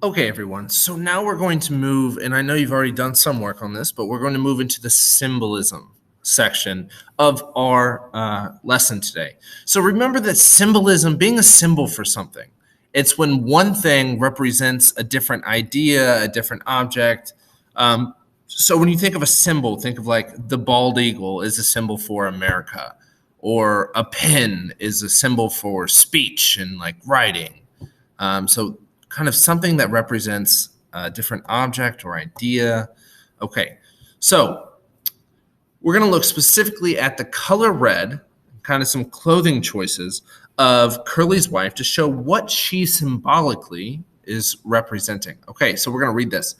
Okay, everyone. So now we're going to move, and I know you've already done some work on this, but we're going to move into the symbolism section of our lesson today. So remember that symbolism, being a symbol for something, it's when one thing represents a different idea, a different object. So when you think of a symbol, think of like the bald eagle is a symbol for America, or a pen is a symbol for speech and like writing. So kind of something that represents a different object or idea. Okay, so we're going to look specifically at the color red, kind of some clothing choices of Curly's wife to show what she symbolically is representing. Okay, so we're going to read this.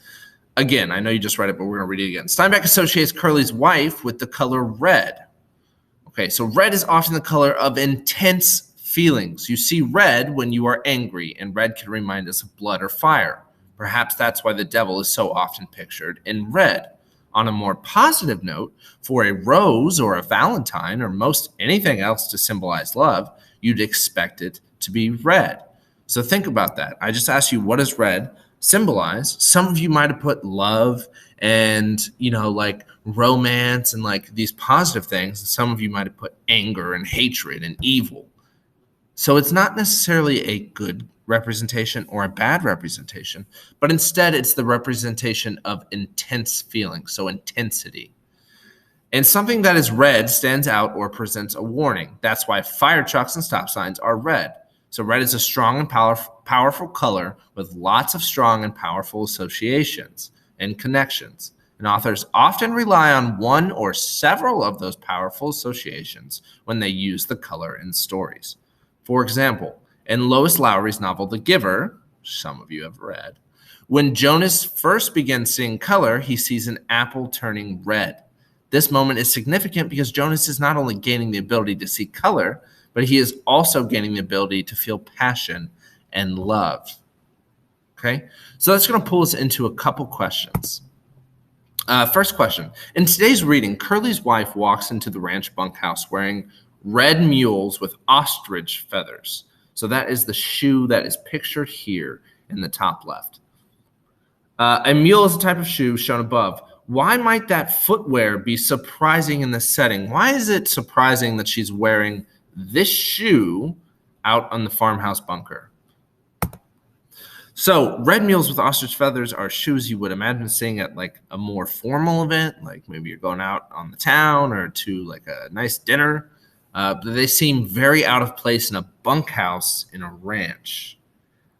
Again, I know you just read it, but we're going to read it again. Steinbeck associates Curly's wife with the color red. Okay, so red is often the color of intense feelings. You see red when you are angry, and red can remind us of blood or fire. Perhaps that's why the devil is so often pictured in red. On a more positive note, for a rose or a valentine or most anything else to symbolize love, you'd expect it to be red. So think about that. I just asked you, what does red symbolize? Some of you might have put love and, like romance and like these positive things. Some of you might have put anger and hatred and evil. So it's not necessarily a good representation or a bad representation, but instead it's the representation of intense feelings, so intensity. And something that is red stands out or presents a warning. That's why fire trucks and stop signs are red. So red is a strong and powerful color with lots of strong and powerful associations and connections. And authors often rely on one or several of those powerful associations when they use the color in stories. For example, in Lois Lowry's novel The Giver, some of you have read, when Jonas first begins seeing color, he sees an apple turning red. This moment is significant because Jonas is not only gaining the ability to see color, but he is also gaining the ability to feel passion and love. Okay, so that's going to pull us into a couple questions. First question. In today's reading, Curly's wife walks into the ranch bunkhouse wearing red mules with ostrich feathers. So that is the shoe that is pictured here in the top left. A mule is a type of shoe shown above. Why might that footwear be surprising in this setting? Why is it surprising that she's wearing this shoe out on the farmhouse bunker? So red mules with ostrich feathers are shoes you would imagine seeing at like a more formal event, like maybe you're going out on the town or to like a nice dinner. But they seem very out of place in a bunkhouse in a ranch.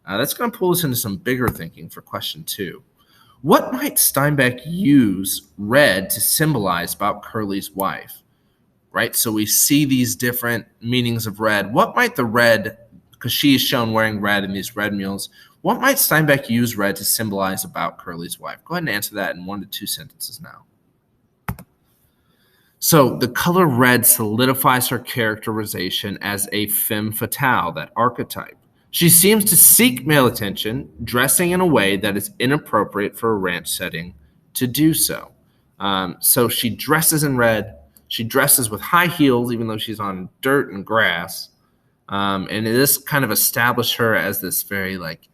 That's going to pull us into some bigger thinking for question 2. What might Steinbeck use red to symbolize about Curly's wife? Right? So we see these different meanings of red. What might the red, because she is shown wearing red in these red mules, what might Steinbeck use red to symbolize about Curly's wife? Go ahead and answer that in 1 to 2 sentences now. So the color red solidifies her characterization as a femme fatale, that archetype. She seems to seek male attention, dressing in a way that is inappropriate for a ranch setting to do so. So she dresses in red. She dresses with high heels, even though she's on dirt and grass. And this kind of established her as this very like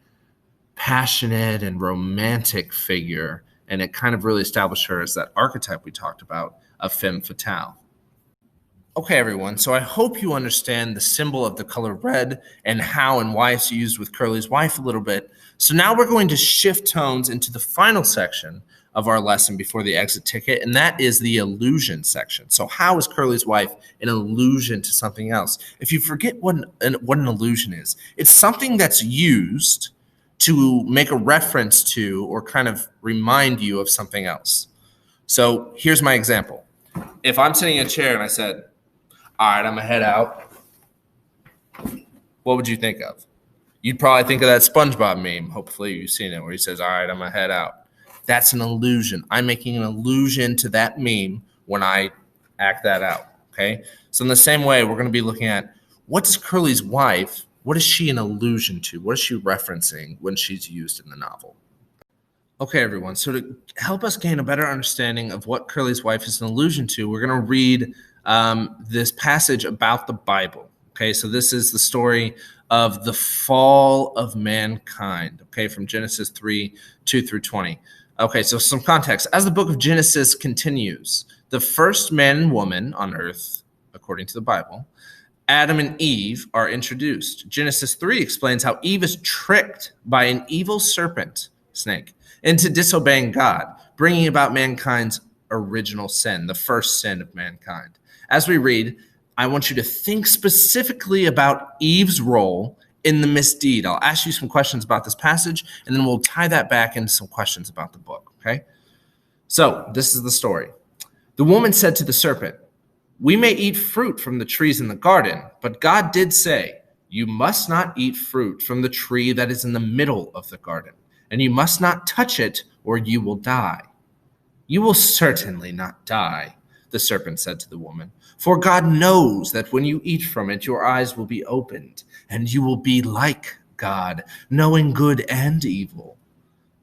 passionate and romantic figure. And it kind of really established her as that archetype we talked about, a femme fatale. Okay, everyone, so I hope you understand the symbol of the color red and how and why it's used with Curly's wife a little bit. So now we're going to shift tones into the final section of our lesson before the exit ticket, and that is the allusion section. So how is Curly's wife an allusion to something else? If you forget what an allusion is, it's something that's used to make a reference to or kind of remind you of something else. So here's my example. If I'm sitting in a chair and I said, all right, I'm going to head out, what would you think of? You'd probably think of that SpongeBob meme. Hopefully you've seen it where he says, all right, I'm going to head out. That's an allusion. I'm making an allusion to that meme when I act that out, okay? So in the same way, we're going to be looking at what does Curly's wife, what is she an allusion to? What is she referencing when she's used in the novel? Okay, everyone, so to help us gain a better understanding of what Curly's wife is an allusion to, we're going to read this passage about the Bible. Okay, so this is the story of the fall of mankind, okay, from Genesis 3, 2 through 20. Okay, so some context. As the book of Genesis continues, the first man and woman on earth, according to the Bible, Adam and Eve, are introduced. Genesis 3 explains how Eve is tricked by an evil serpent, snake, into disobeying God, bringing about mankind's original sin, the first sin of mankind. As we read, I want you to think specifically about Eve's role in the misdeed. I'll ask you some questions about this passage, and then we'll tie that back into some questions about the book, okay? So, this is the story. The woman said to the serpent, "We may eat fruit from the trees in the garden, but God did say, 'You must not eat fruit from the tree that is in the middle of the garden, and you must not touch it, or you will die.' 'You will certainly not die,' the serpent said to the woman, 'for God knows that when you eat from it, your eyes will be opened, and you will be like God, knowing good and evil.'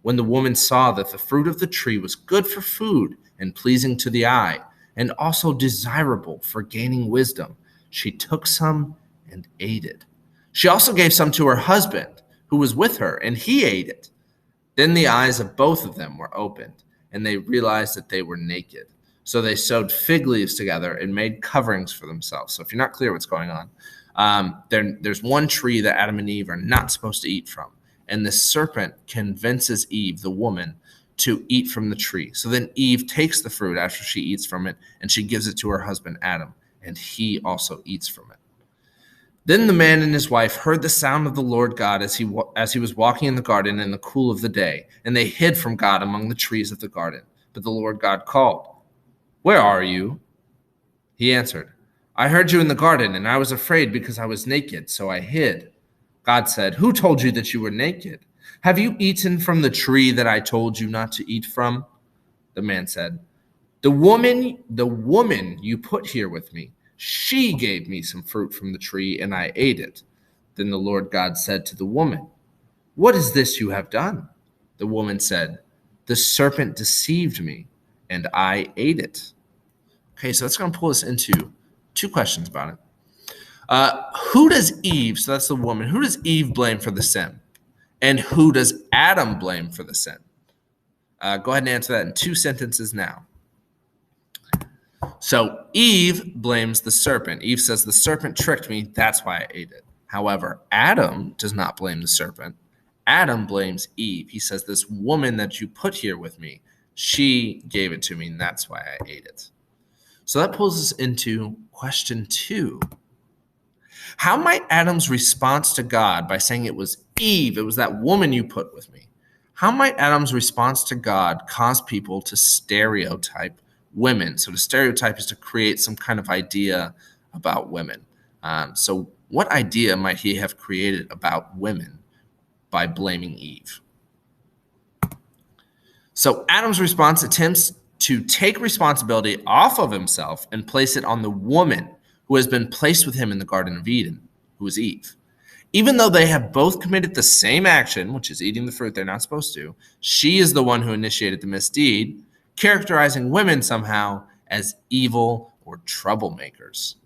When the woman saw that the fruit of the tree was good for food and pleasing to the eye, and also desirable for gaining wisdom, she took some and ate it. She also gave some to her husband, who was with her, and he ate it. Then the eyes of both of them were opened, and they realized that they were naked. So they sewed fig leaves together and made coverings for themselves." So if you're not clear what's going on, there's one tree that Adam and Eve are not supposed to eat from. And the serpent convinces Eve, the woman, to eat from the tree. So then Eve takes the fruit after she eats from it, and she gives it to her husband Adam, and he also eats from it. Then the man and his wife heard the sound of the Lord God as he was walking in the garden in the cool of the day, and they hid from God among the trees of the garden. But the Lord God called, "Where are you?" He answered, "I heard you in the garden, and I was afraid because I was naked, so I hid." God said, "Who told you that you were naked? Have you eaten from the tree that I told you not to eat from?" The man said, The woman you put here with me, she gave me some fruit from the tree, and I ate it." Then the Lord God said to the woman, "What is this you have done?" The woman said, "The serpent deceived me, and I ate it." Okay, so that's going to pull us into two questions about it. Who does Eve, so that's the woman, who does Eve blame for the sin? And who does Adam blame for the sin? Go ahead and answer that in 2 sentences now. So Eve blames the serpent. Eve says, "The serpent tricked me, that's why I ate it." However, Adam does not blame the serpent. Adam blames Eve. He says, "This woman that you put here with me, she gave it to me, and that's why I ate it." So that pulls us into question 2. How might Adam's response to God by saying it was Eve, it was that woman you put with me, how might Adam's response to God cause people to stereotype women? So to stereotype is to create some kind of idea about women. So what idea might he have created about women by blaming Eve? So Adam's response attempts to take responsibility off of himself and place it on the woman who has been placed with him in the Garden of Eden, who is Eve. Even though they have both committed the same action, which is eating the fruit they're not supposed to, she is the one who initiated the misdeed, characterizing women somehow as evil or troublemakers.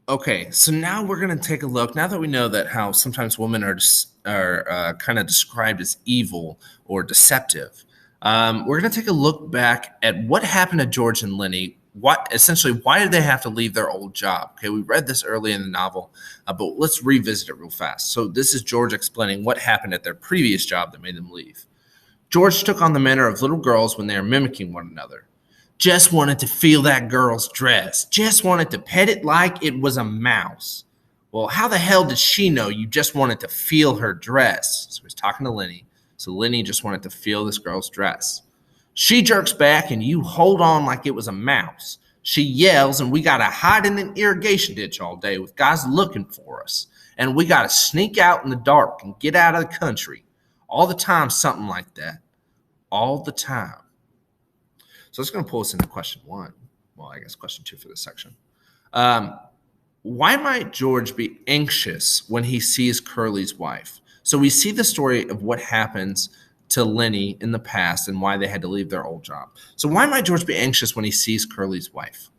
Okay, so now we're going to take a look, now that we know that how sometimes women are kind of described as evil or deceptive, we're going to take a look back at what happened to George and Lenny. Why did they have to leave their old job? Okay, we read this early in the novel, but let's revisit it real fast. So this is George explaining what happened at their previous job that made them leave. George took on the manner of little girls when they are mimicking one another. Just wanted to feel that girl's dress. Just wanted to pet it like it was a mouse. Well, how the hell did she know you just wanted to feel her dress? So he's talking to Lenny. So Lenny just wanted to feel this girl's dress. She jerks back and you hold on like it was a mouse. She yells and we got to hide in an irrigation ditch all day with guys looking for us. And we got to sneak out in the dark and get out of the country. All the time, something like that. All the time. So it's going to pull us into question 1. Well, I guess question 2 for this section. Why might George be anxious when he sees Curly's wife? So we see the story of what happens to Lenny in the past and why they had to leave their old job. So why might George be anxious when he sees Curly's wife?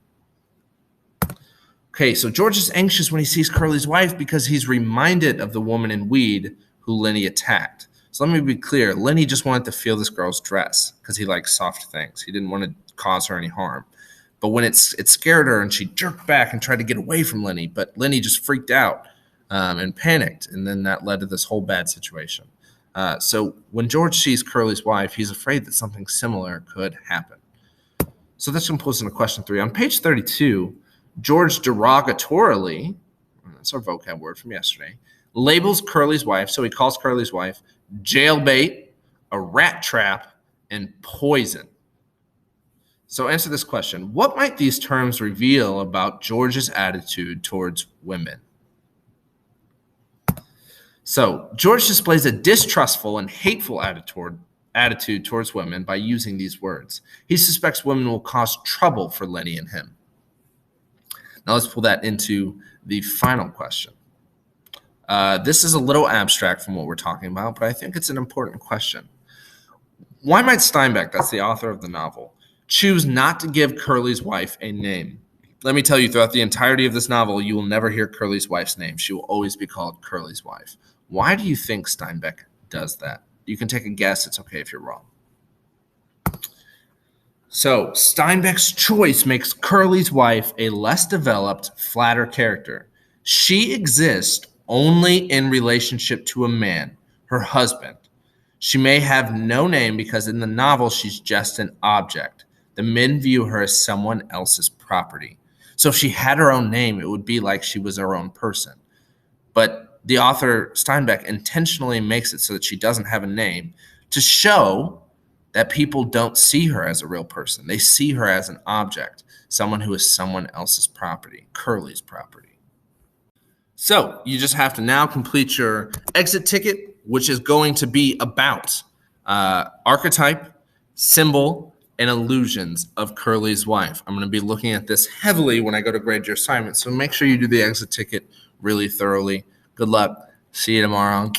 Okay, so George is anxious when he sees Curly's wife because he's reminded of the woman in Weed who Lenny attacked. So let me be clear. Lenny just wanted to feel this girl's dress because he likes soft things. He didn't want to cause her any harm. But when it scared her and she jerked back and tried to get away from Lenny, but Lenny just freaked out and panicked. And then that led to this whole bad situation. So when George sees Curly's wife, he's afraid that something similar could happen. So this concludes into question 3. On page 32, George derogatorily, that's our vocab word from yesterday, labels Curly's wife, so he calls Curly's wife jailbait, a rat trap, and poison. So answer this question. What might these terms reveal about George's attitude towards women? So George displays a distrustful and hateful attitude towards women by using these words. He suspects women will cause trouble for Lenny and him. Now let's pull that into the final question. This is a little abstract from what we're talking about, but I think it's an important question. Why might Steinbeck, that's the author of the novel, choose not to give Curly's wife a name? Let me tell you, throughout the entirety of this novel, you will never hear Curly's wife's name. She will always be called Curly's wife. Why do you think Steinbeck does that? You can take a guess. It's okay if you're wrong. So Steinbeck's choice makes Curly's wife a less developed, flatter character. She exists only in relationship to a man, her husband. She may have no name because in the novel she's just an object. The men view her as someone else's property. So if she had her own name, it would be like she was her own person. But the author Steinbeck intentionally makes it so that she doesn't have a name to show that people don't see her as a real person. They see her as an object, someone who is someone else's property, Curly's property. So you just have to now complete your exit ticket, which is going to be about archetype, symbol, and allusions of Curly's wife. I'm going to be looking at this heavily when I go to grade your assignment, so make sure you do the exit ticket really thoroughly. Good luck. See you tomorrow.